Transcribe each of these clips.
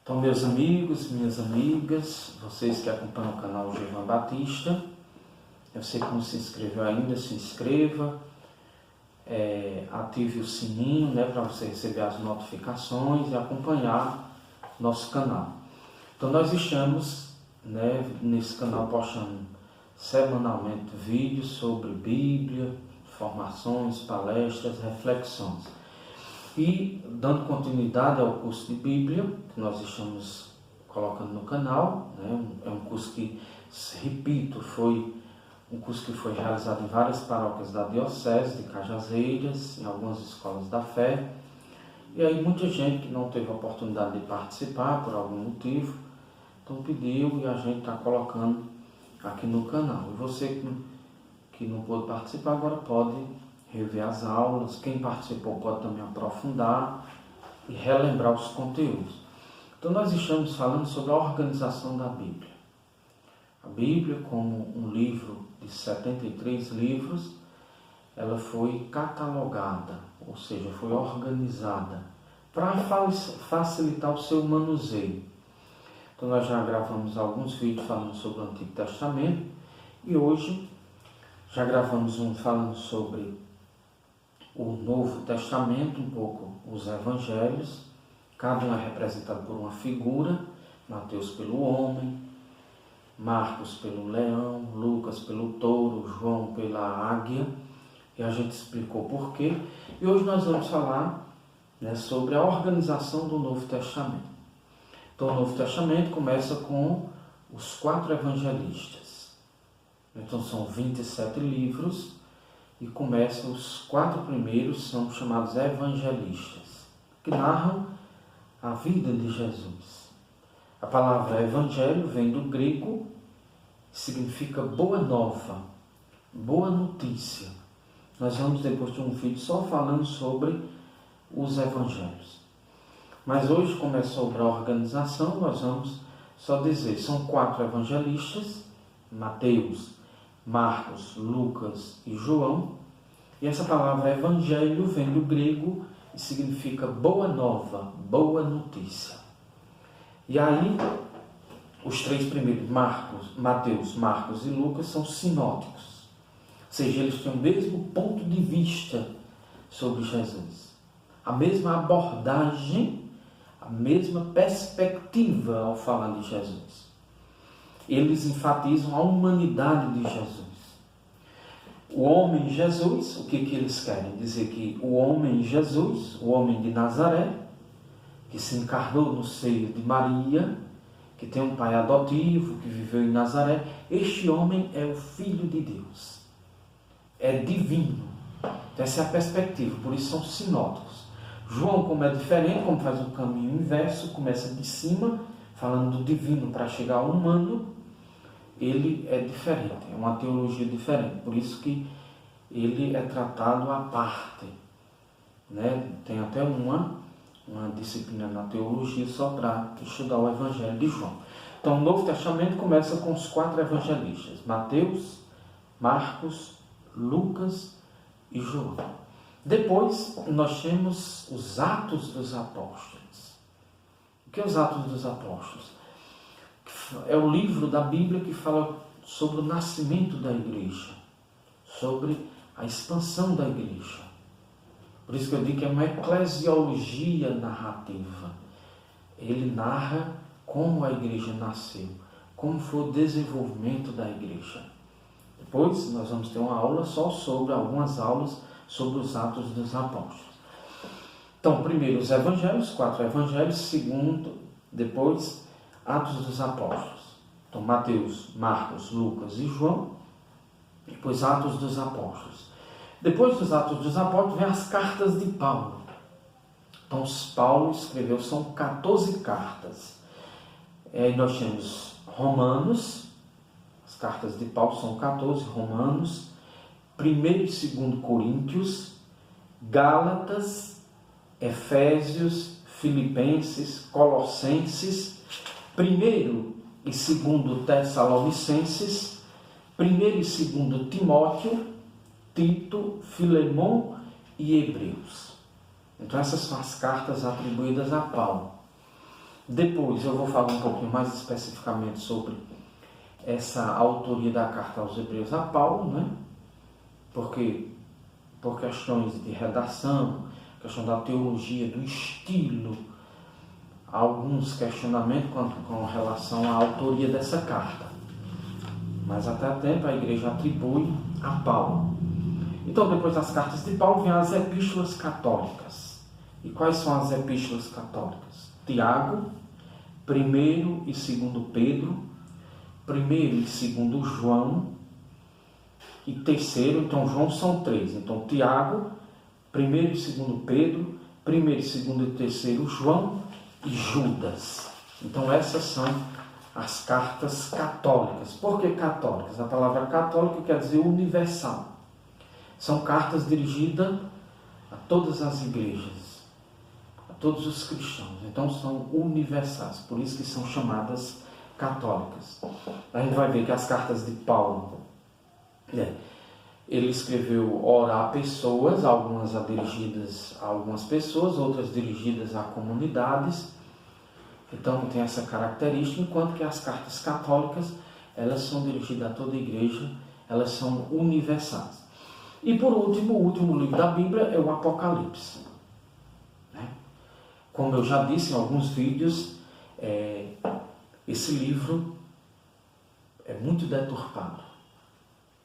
Então, meus amigos, minhas amigas, vocês que acompanham o canal Gilvan Batista, você que não se inscreveu ainda, se inscreva, ative o sininho, para você receber as notificações e acompanhar nosso canal. Então, nós estamos, nesse canal postando semanalmente vídeos sobre Bíblia, informações, palestras, reflexões. E dando continuidade ao curso de Bíblia, que nós estamos colocando no canal, é um curso que, repito, foi um curso que foi realizado em várias paróquias da Diocese de Cajazeiras, em algumas escolas da fé. E aí muita gente que não teve a oportunidade de participar por algum motivo, então pediu e a gente está colocando aqui no canal. E você que não pôde participar agora pode rever as aulas. Quem participou pode também aprofundar e relembrar os conteúdos. Então nós estamos falando sobre a organização da Bíblia. A Bíblia, como um livro de 73 livros, ela foi catalogada, ou seja, foi organizada para facilitar o seu manuseio. Então nós já gravamos alguns vídeos falando sobre o Antigo Testamento e hoje já gravamos um falando sobre o Novo Testamento, um pouco os Evangelhos. Cada um é representado por uma figura: Mateus pelo homem, Marcos pelo leão, Lucas pelo touro, João pela águia. E a gente explicou por quê. E hoje nós vamos falar sobre a organização do Novo Testamento. Então o Novo Testamento começa com os 4 evangelistas. Então são 27 livros. E começa, os 4 primeiros são chamados evangelistas, que narram a vida de Jesus. A palavra evangelho vem do grego, significa boa nova, boa notícia. Nós vamos depois de um vídeo só falando sobre os evangelhos. Mas hoje, como é sobre a organização, nós vamos só dizer, são 4 evangelistas, Mateus, Marcos, Lucas e João. E essa palavra evangelho vem do grego e significa boa nova, boa notícia. E aí, os 3 primeiros, Mateus, Marcos e Lucas, são sinóticos. Ou seja, eles têm o mesmo ponto de vista sobre Jesus. A mesma abordagem, a mesma perspectiva ao falar de Jesus. Eles enfatizam a humanidade de Jesus. O homem Jesus, o que eles querem? Dizer que o homem Jesus, o homem de Nazaré, que se encarnou no seio de Maria, que tem um pai adotivo, que viveu em Nazaré, este homem é o Filho de Deus. É divino. Então, essa é a perspectiva, por isso são sinóticos. João, como é diferente, como faz o caminho inverso, começa de cima, falando do divino para chegar ao humano, ele é diferente, é uma teologia diferente, por isso que ele é tratado à parte. Tem até uma disciplina na teologia só para estudar o Evangelho de João. Então o Novo Testamento começa com os 4 evangelistas, Mateus, Marcos, Lucas e João. Depois nós temos os Atos dos Apóstolos. O que é os Atos dos Apóstolos? É o livro da Bíblia que fala sobre o nascimento da igreja, sobre a expansão da igreja. Por isso que eu digo que é uma eclesiologia narrativa. Ele narra como a igreja nasceu, como foi o desenvolvimento da igreja. Depois nós vamos ter uma aula só sobre, algumas aulas sobre os Atos dos Apóstolos. Então, primeiro os evangelhos, 4 evangelhos, segundo, depois Atos dos Apóstolos. Então, Mateus, Marcos, Lucas e João. Depois, Atos dos Apóstolos. Depois dos Atos dos Apóstolos, vem as cartas de Paulo. Então, Paulo escreveu, são 14 cartas. Aí nós temos Romanos, as cartas de Paulo são 14, Romanos, 1º e 2º Coríntios, Gálatas, Efésios, Filipenses, Colossenses, 1º e 2º Tessalonicenses, 1º e 2º Timóteo, Tito, Filemão e Hebreus. Então essas são as cartas atribuídas a Paulo. Depois eu vou falar um pouquinho mais especificamente sobre essa autoria da carta aos Hebreus a Paulo, né? Porque por questões de redação, questão da teologia, do estilo, há alguns questionamentos com relação à autoria dessa carta. Mas até o tempo a igreja atribui a Paulo. Então, depois das cartas de Paulo, vem as epístolas católicas. E quais são as epístolas católicas? Tiago, 1º e 2º Pedro, 1º e 2º João, e 3º, então João são 3. Então, Tiago, 1º e 2º Pedro, 1º e 2º e 3º João e Judas. Então, essas são as cartas católicas. Por que católicas? A palavra católica quer dizer universal. São cartas dirigidas a todas as igrejas, a todos os cristãos. Então são universais, por isso que são chamadas católicas. A gente vai ver que as cartas de Paulo, ele escreveu ora a pessoas, algumas dirigidas a algumas pessoas, outras dirigidas a comunidades. Então tem essa característica, enquanto que as cartas católicas, elas são dirigidas a toda a igreja, elas são universais. E por último, o último livro da Bíblia é o Apocalipse. Como eu já disse em alguns vídeos, esse livro é muito deturpado.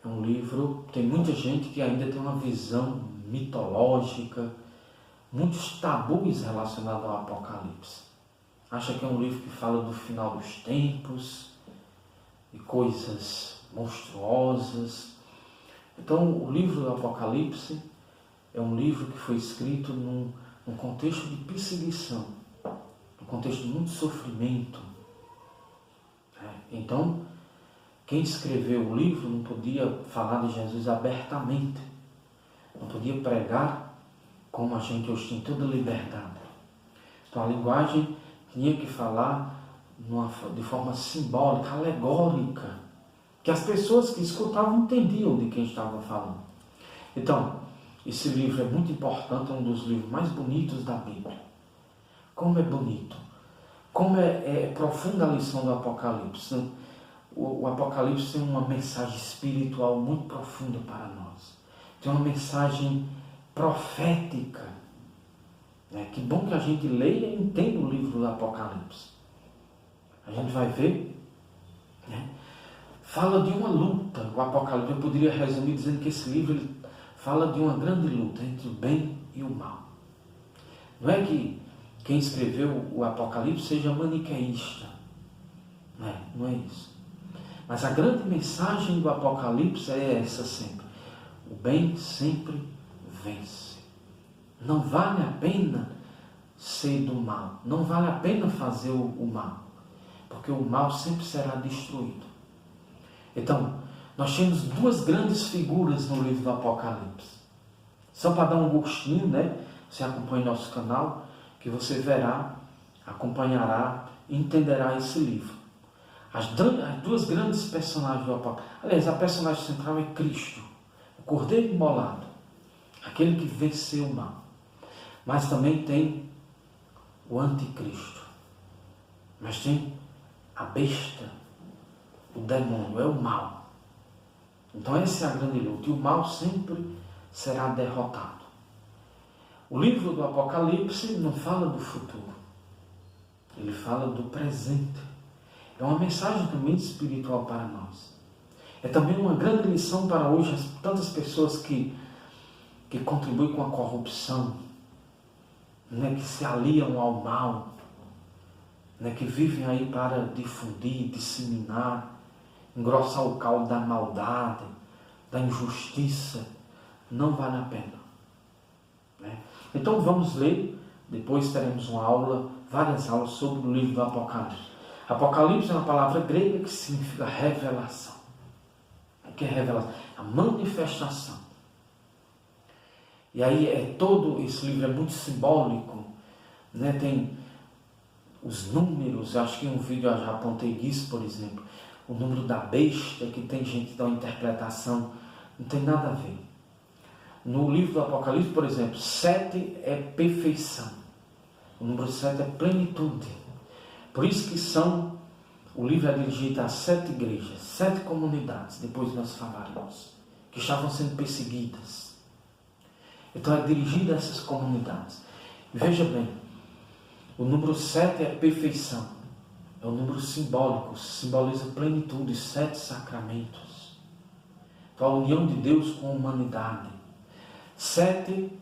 É um livro, tem muita gente que ainda tem uma visão mitológica, muitos tabus relacionados ao Apocalipse. Acha que é um livro que fala do final dos tempos, e coisas monstruosas. Então, o livro do Apocalipse é um livro que foi escrito num contexto de perseguição, num contexto de muito sofrimento. Então, quem escreveu o livro não podia falar de Jesus abertamente, não podia pregar como a gente hoje tem toda a liberdade. Então, a linguagem tinha que falar de forma simbólica, alegórica, que as pessoas que escutavam entendiam de quem estava falando. Então, esse livro é muito importante, é um dos livros mais bonitos da Bíblia. Como é bonito, como é profunda a lição do Apocalipse. O Apocalipse tem uma mensagem espiritual muito profunda para nós. Tem uma mensagem profética. Que bom que a gente leia e entenda o livro do Apocalipse. A gente vai ver, fala de uma luta. O Apocalipse, eu poderia resumir dizendo que esse livro ele fala de uma grande luta entre o bem e o mal. Não é que quem escreveu o Apocalipse seja maniqueísta. Não é isso. Mas a grande mensagem do Apocalipse é essa sempre. O bem sempre vence. Não vale a pena ser do mal. Não vale a pena fazer o mal. Porque o mal sempre será destruído. Então, nós temos duas grandes figuras no livro do Apocalipse. Só para dar um gostinho, Você acompanha nosso canal, que você verá, acompanhará e entenderá esse livro. As duas grandes personagens do Apocalipse. Aliás, a personagem central é Cristo, o Cordeiro imolado, aquele que venceu o mal. Mas também tem o anticristo. Mas tem a besta, o demônio, é o mal. Então essa é a grande luta. E o mal sempre será derrotado. O livro do Apocalipse não fala do futuro. Ele fala do presente. É uma mensagem também espiritual para nós. É também uma grande lição para hoje tantas pessoas que contribuem com a corrupção, que se aliam ao mal, que vivem aí para difundir, disseminar, engrossar o caldo da maldade, da injustiça. Não vale a pena. Então vamos ler, depois teremos várias aulas sobre o livro do Apocalipse. Apocalipse é uma palavra grega que significa revelação. O que é revelação? A manifestação. E aí todo esse livro é muito simbólico, Tem os números, acho que em um vídeo eu já apontei disso, por exemplo, o número da besta, que tem gente que dá uma interpretação, não tem nada a ver. No livro do Apocalipse, por exemplo, 7 é perfeição. O número 7 é plenitude. Por isso que o livro é dirigido a 7 igrejas, 7 comunidades, depois nós falaremos, que estavam sendo perseguidas. Então é dirigido a essas comunidades. E veja bem, o número 7 é perfeição. É um número simbólico, simboliza plenitude, 7 sacramentos. Então a união de Deus com a humanidade. 7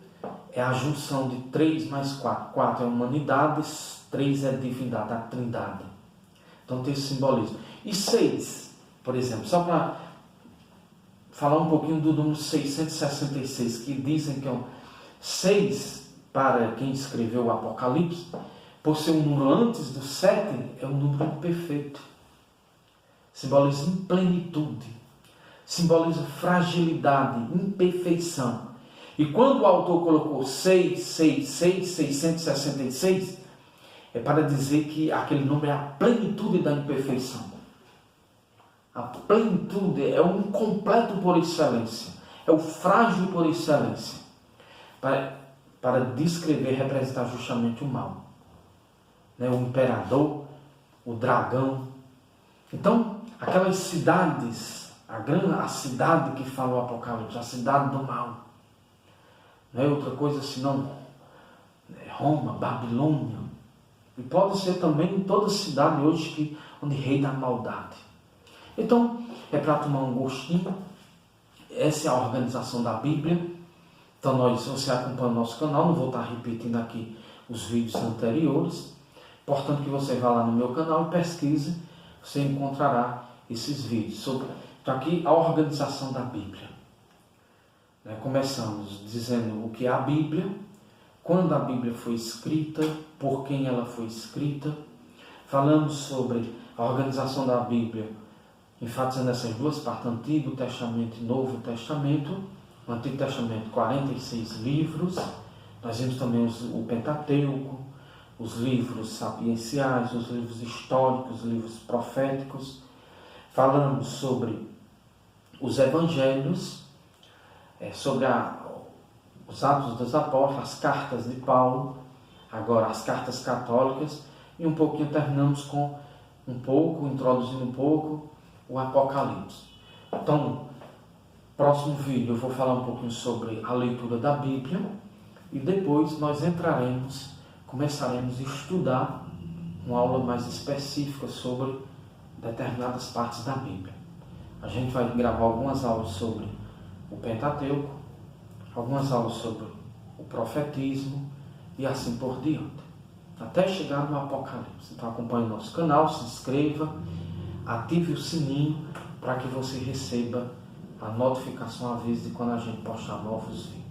é a junção de 3 mais 4. 4 é humanidade, 3 é divindade, a trindade. Então tem esse simbolismo. E 6, por exemplo, só para falar um pouquinho do número 666, que dizem que é 6, para quem escreveu o Apocalipse, por ser um número antes do 7, é um número perfeito. Simboliza implenitude, simboliza fragilidade, imperfeição. E quando o autor colocou 666, é para dizer que aquele número é a plenitude da imperfeição. A plenitude é o incompleto por excelência, é o frágil por excelência, para descrever, representar justamente o mal. O imperador, o dragão. Então, aquelas cidades, a cidade que fala o Apocalipse, a cidade do mal. Não é outra coisa senão Roma, Babilônia. E pode ser também toda cidade hoje onde reina a maldade. Então, é para tomar um gostinho. Essa é a organização da Bíblia. Então, se você acompanha o nosso canal, não vou estar repetindo aqui os vídeos anteriores. Portanto, que você vá lá no meu canal e pesquise, você encontrará esses vídeos. Então, aqui a organização da Bíblia. Começamos dizendo o que é a Bíblia, quando a Bíblia foi escrita, por quem ela foi escrita. Falamos sobre a organização da Bíblia, enfatizando essas duas partes, Antigo Testamento e Novo Testamento. No Antigo Testamento, 46 livros. Nós vimos também o Pentateuco, os livros sapienciais, os livros históricos, os livros proféticos. Falamos sobre os evangelhos, sobre os Atos dos Apóstolos, as cartas de Paulo, agora as cartas católicas, e um pouquinho terminamos com introduzindo um pouco o Apocalipse. Então, próximo vídeo eu vou falar um pouquinho sobre a leitura da Bíblia, e depois nós começaremos a estudar uma aula mais específica sobre determinadas partes da Bíblia. A gente vai gravar algumas aulas sobre o Pentateuco, algumas aulas sobre o profetismo e assim por diante, até chegar no Apocalipse. Então acompanhe o nosso canal, se inscreva, ative o sininho para que você receba a notificação, aviso de quando a gente postar novos vídeos.